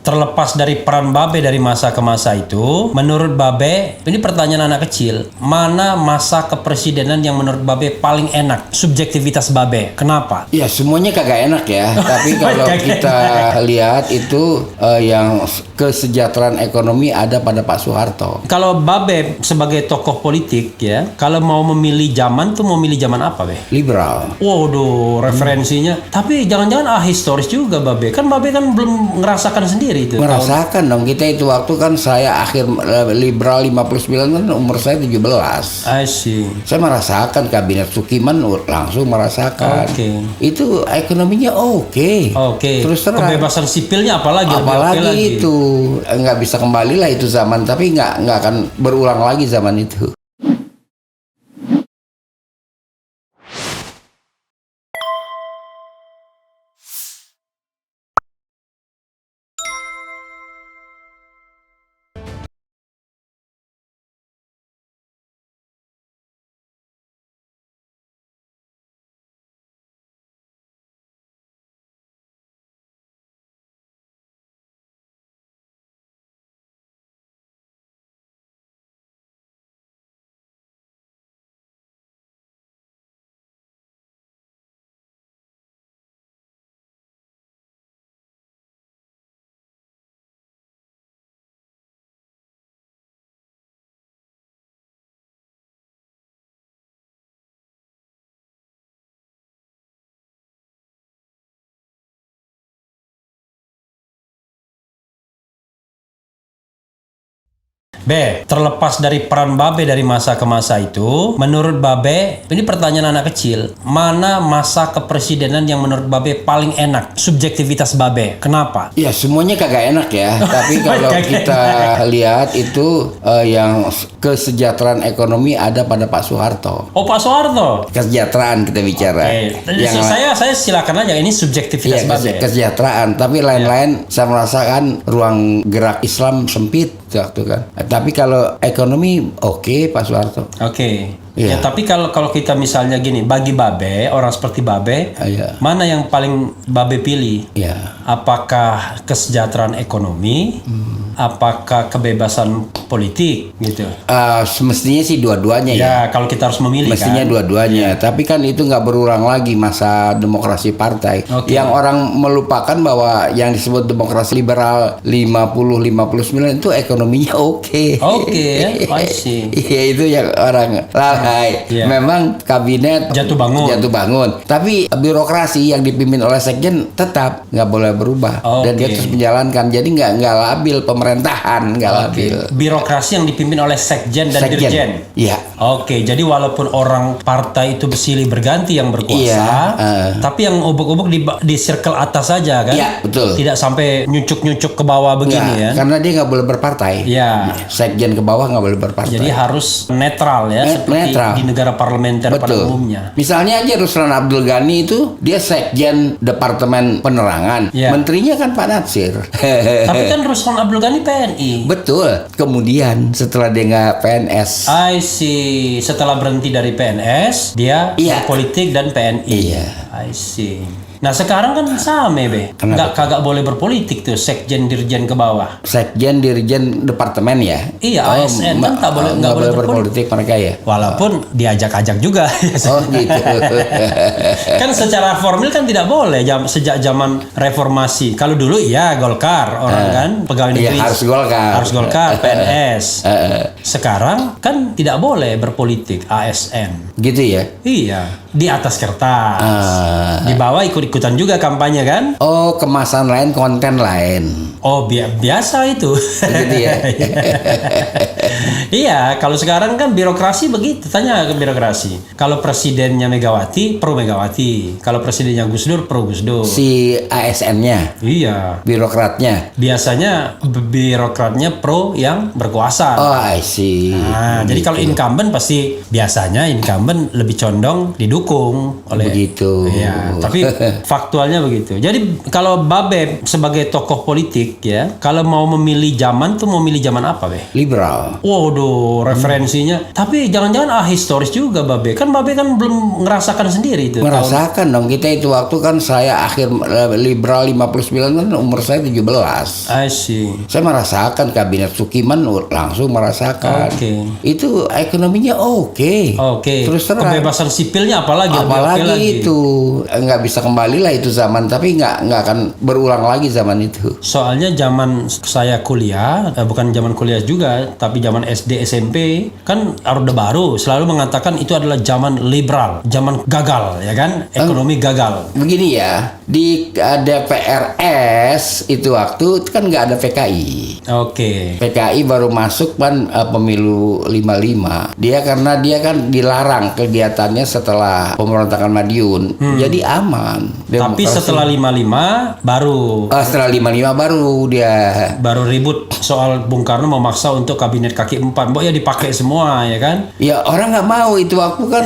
Terlepas dari peran Babe dari masa ke masa itu, menurut Babe, ini pertanyaan anak kecil, mana masa kepresidenan yang menurut Babe paling enak? Subjektivitas Babe, kenapa? Ya semuanya kagak enak ya, tapi kalau kita lihat itu yang kesejahteraan ekonomi ada pada Pak Soeharto. Kalau Babe sebagai tokoh politik ya, kalau mau memilih zaman tuh mau milih zaman apa, Be? Liberal. Waduh, referensinya. Tapi jangan-jangan historis juga Babe. Kan Babe kan belum ngerasakan sendiri itu. Merasakan dong, kita itu waktu kan saya akhir liberal 59 kan umur saya 17. I see. Saya merasakan kabinet Sukiman langsung merasakan. Oke. Itu ekonominya oke. Terus terang. Kebebasan sipilnya apalagi Apalagi itu nggak bisa kembali lah itu zaman, tapi nggak akan berulang lagi zaman itu. Terlepas dari peran Babe dari masa ke masa itu, menurut Babe, ini pertanyaan anak kecil, mana masa kepresidenan yang menurut Babe paling enak? Subjektivitas Babe, kenapa? Ya semuanya kagak enak ya, tapi kalau kita lihat itu yang kesejahteraan ekonomi ada pada Pak Soeharto. Oh, Pak Soeharto. Kesejahteraan kita bicara. Saya silakan aja, ini subjektivitas Babe. Kesejahteraan, tapi lain-lain saya merasakan ruang gerak Islam sempit waktu kan. Tapi kalau ekonomi oke, Pak Soeharto. Ya, tapi kalau kita misalnya gini, bagi Babe, orang seperti Babe, mana yang paling Babe pilih? Apakah kesejahteraan ekonomi? Apakah kebebasan politik gitu? Semestinya sih dua-duanya ya. Kalau kita harus memilih mestinya kan? Dua-duanya. Tapi kan itu nggak berulang lagi masa demokrasi partai. Yang orang melupakan bahwa yang disebut demokrasi liberal 50-59 itu ekonominya oke. I see. Iya, itu yang orang lalai. Memang kabinet jatuh bangun. Tapi birokrasi yang dipimpin oleh sekjen tetap nggak boleh berubah. Dan dia terus menjalankan. Jadi nggak labil pemerintahan, nggak labil. Birokrasi yang dipimpin oleh sekjen dan dirjen. Iya. Jadi walaupun orang partai itu bersilih berganti yang berkuasa, tapi yang ubuk-ubuk di circle atas saja kan? Iya, betul. Tidak sampai nyucuk-nyucuk ke bawah begini ya? Karena dia nggak boleh berpartai. Sekjen ke bawah nggak boleh berpartai. Jadi harus netral ya, seperti di negara parlementer pada umumnya. Misalnya aja Ruslan Abdul Ghani itu dia sekjen Departemen Penerangan, menterinya kan Pak Natsir. Tapi kan Ruslan Abdul Ghani PNI. Betul. Kemudian setelah dia nggak PNS, I see. Setelah berhenti dari PNS, dia berpolitik dan PNI. I see. Nah sekarang kan sama kagak boleh berpolitik tuh, sekjen dirjen ke bawah. Sekjen dirjen departemen ya. Iya, ASN kan nggak boleh berpolitik mereka ya. Walaupun diajak-ajak juga. Gitu. Kan secara formil kan tidak boleh sejak zaman reformasi. Kalau dulu Golkar orang kan pegawai negeri harus Golkar PNS. Sekarang kan tidak boleh berpolitik ASN. Gitu ya. Iya, di atas kertas. Di bawah ikut-ikutan juga kampanye kan? Oh, kemasan lain, konten lain. Oh, biasa itu. Gitu ya. Iya, kalau sekarang kan birokrasi begitu. Tanya ke birokrasi. Kalau presidennya Megawati, pro Megawati. Kalau presidennya Gus Dur, pro Gus Dur. Si ASN-nya? Iya. Birokratnya? Biasanya birokratnya pro yang berkuasa. Oh, I see. Nah, jadi kalau incumbent pasti biasanya incumbent lebih condong didukung oleh. Begitu. Iya. Tapi Faktualnya begitu. Jadi kalau Babe sebagai tokoh politik ya, kalau mau memilih zaman tuh mau milih zaman apa, Be? Liberal. Waduh, referensinya. Tapi jangan-jangan historis juga Babe. Kan Babe kan belum ngerasakan sendiri itu. Merasakan dong. Kita itu waktu kan saya akhir liberal 59 kan umur saya 17. I see. Saya merasakan kabinet Sukiman langsung merasakan. Itu ekonominya oke. Terus terang. Kebebasan sipilnya apalagi itu nggak bisa kembali lah itu zaman, tapi nggak akan berulang lagi zaman itu. Soalnya zaman saya kuliah, bukan zaman kuliah juga, tapi zaman SD SMP kan Orde Baru selalu mengatakan itu adalah zaman liberal, zaman gagal ya kan, ekonomi gagal. Begini ya, di DPRS itu waktu itu kan nggak ada PKI. PKI baru masuk kan pemilu 55. Karena dia kan dilarang kegiatannya setelah pemberontakan Madiun. Jadi aman. Tapi setelah 55 baru. Setelah 55 baru dia. Baru ribut soal Bung Karno memaksa untuk kabinet kaki 4. Ya dipakai semua ya kan? Ya orang nggak mau itu waktu kan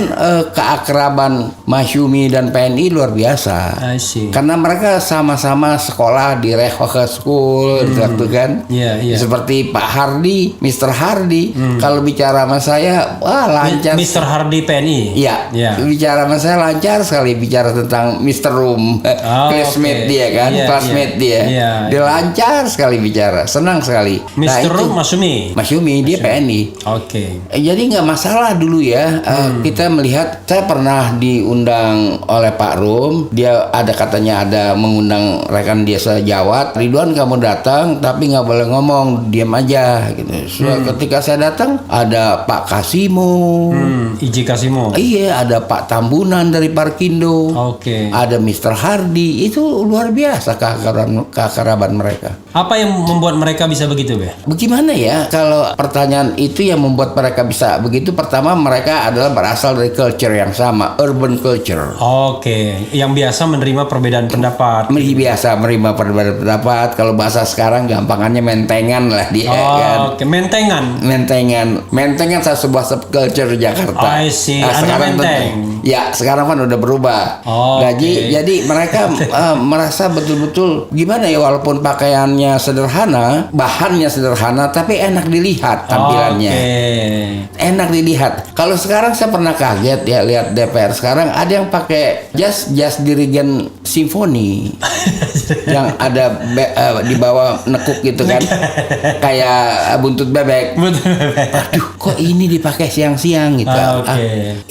keakraban Masyumi dan PNI luar biasa. I see. Karena mereka sama-sama sekolah di Rehoke School gitu kan. Seperti Pak Hardy, Mr. Hardy. Kalau bicara sama saya, wah lancar. Mr. Hardy PNI. Iya. Bicara sama saya lancar sekali bicara tentang Mr. Room, classmate dia kan, classmate dia. Dia lancar sekali bicara, senang sekali. Mr. Room Masyumi dia PNI. Jadi nggak masalah dulu ya. Kita melihat, saya pernah diundang oleh Pak Rum. Dia katanya ada mengundang rekan dia sejawat. Ridwan kamu datang, tapi nggak boleh ngomong, diam aja gitu. Ketika saya datang, ada Pak Kasimo, Iji Kasimo. Iya, ada Pak Tambunan dari Parkindo. Ada Mr. Hardy. Itu luar biasa keakraban mereka. Apa yang membuat mereka bisa begitu, Be? Bagaimana ya? Kalau pertanyaan itu yang membuat mereka bisa begitu, pertama mereka adalah berasal dari culture yang sama, urban culture. Yang biasa menerima perbedaan pendapat. Biasa menerima perbedaan pendapat. Kalau bahasa sekarang gampangannya mentengan lah dia kan. Mentengan sebuah subculture Jakarta. Sekarang sekarang kan udah berubah. Jadi mereka merasa betul-betul gimana ya, walaupun pakaiannya sederhana, bahannya sederhana, tapi enak dilihat tampilannya. Enak dilihat. Kalau sekarang saya pernah kaget ya lihat DPR sekarang ada yang pakai jas dirigen simfoni yang ada di bawah nekuk gitu kan, kayak buntut bebek. Aduh, kok ini dipakai siang-siang gitu.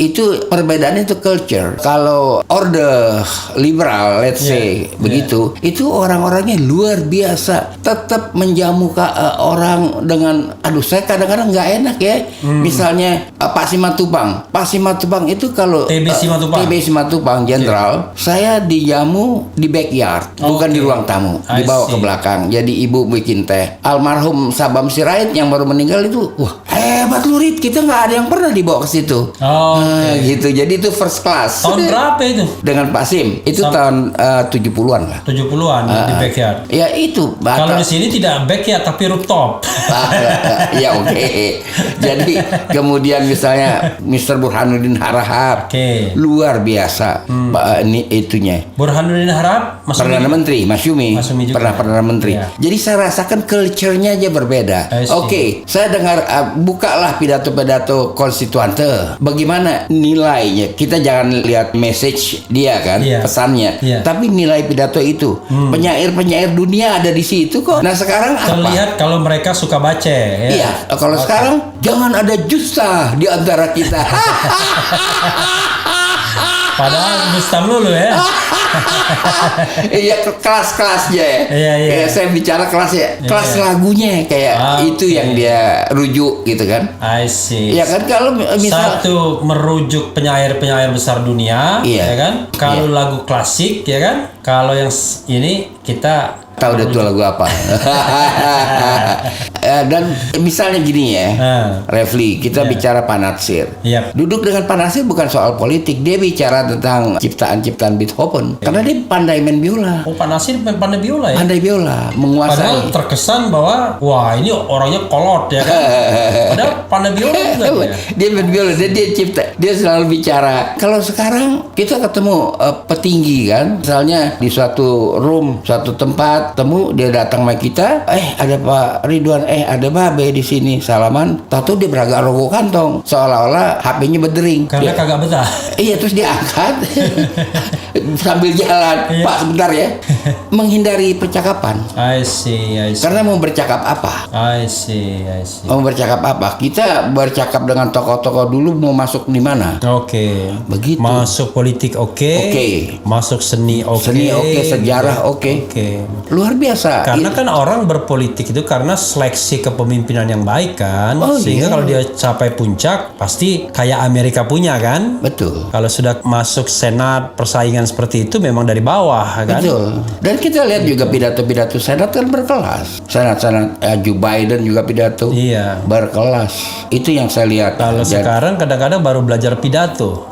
Itu perbedaannya itu culture. Kalau orde liberal, let's say begitu, itu orang-orangnya luar biasa, tetap menjamu orang dengan, saya kadang-kadang nggak enak ya. Misalnya Pak Simatupang itu kalau TB Simatupang Jenderal, saya dijamu di backyard, bukan di ruang tamu, dibawa ke belakang. Jadi ibu bikin teh. Almarhum Sabam Sirait yang baru meninggal itu, wah hebat lu Rit, kita nggak ada yang pernah dibawa ke situ. Gitu. Jadi itu first class. Tahun berapa itu? Dengan Pak Sim itu tahun 70-an lah. 70-an di backyard. Ya itu. Kalau di sini tidak backyard tapi rooftop. Ya Jadi kemudian misalnya Mr. Burhanuddin Harahap, luar biasa. Ini itunya. Burhanuddin Harahap Perdana Menteri, Masyumi pernah Perdana Menteri. Jadi saya rasakan culture-nya aja berbeda. Saya dengar bukalah pidato-pidato konstituante. Bagaimana nilainya? Kita jangan lihat message dia kan, pesannya. Tapi nilai pidato itu. Penyair-penyair dunia ada di situ kok. Nah sekarang terlihat kalau mereka suka baca. Kalau sekarang jangan ada justa di antara kita. Padahal Bustam dulu ya. Iya, kelas-kelasnya ya. Iya. Saya bicara kelasnya, kelas lagunya kayak itu yang dia rujuk gitu kan. I see. Ya kan kalau misal satu merujuk penyair-penyair besar dunia, ya kan? Kalau lagu klasik ya kan? Kalau yang ini kita tahu udah tuh lagu apa. Dan misalnya gini ya, Refli, kita bicara Pak Natsir. Duduk dengan Pak Natsir bukan soal politik, dia bicara tentang ciptaan-ciptaan Beethoven. Karena dia pandai main biola. Oh, Pak Natsir pandai biola ya? Pandai biola, menguasai. Padahal terkesan bahwa, wah ini orangnya kolot ya kan? Padahal pandai biola juga dia main biola, dia cipta, dia selalu bicara. Kalau sekarang kita ketemu petinggi kan, misalnya di suatu room, suatu tempat, temu dia datang sama kita, ada Pak Ridwan, ada Babe di sini, salaman, tahu dia beragak rokok kantong, seolah-olah HP-nya berdering. Karena kagak betah. Iya, terus dia angkat sambil jalan, Pak sebentar ya, menghindari percakapan. I see. Karena mau bercakap apa? I see. Mau bercakap apa? Kita bercakap dengan tokoh-tokoh dulu, mau masuk di mana? Oke. Begitu. Masuk politik oke. Masuk seni oke. Seni oke, sejarah oke. Luar biasa. Karena kan orang berpolitik itu karena seleksi kepemimpinan yang baik kan. Sehingga kalau dia capai puncak pasti kayak Amerika punya kan. Betul. Kalau sudah masuk senat persaingan seperti itu memang dari bawah kan. Betul. Dan kita lihat juga pidato-pidato senat kan berkelas. Senat Joe Biden juga pidato. Iya. Berkelas. Itu yang saya lihat. Kalau sekarang kadang-kadang baru belajar pidato.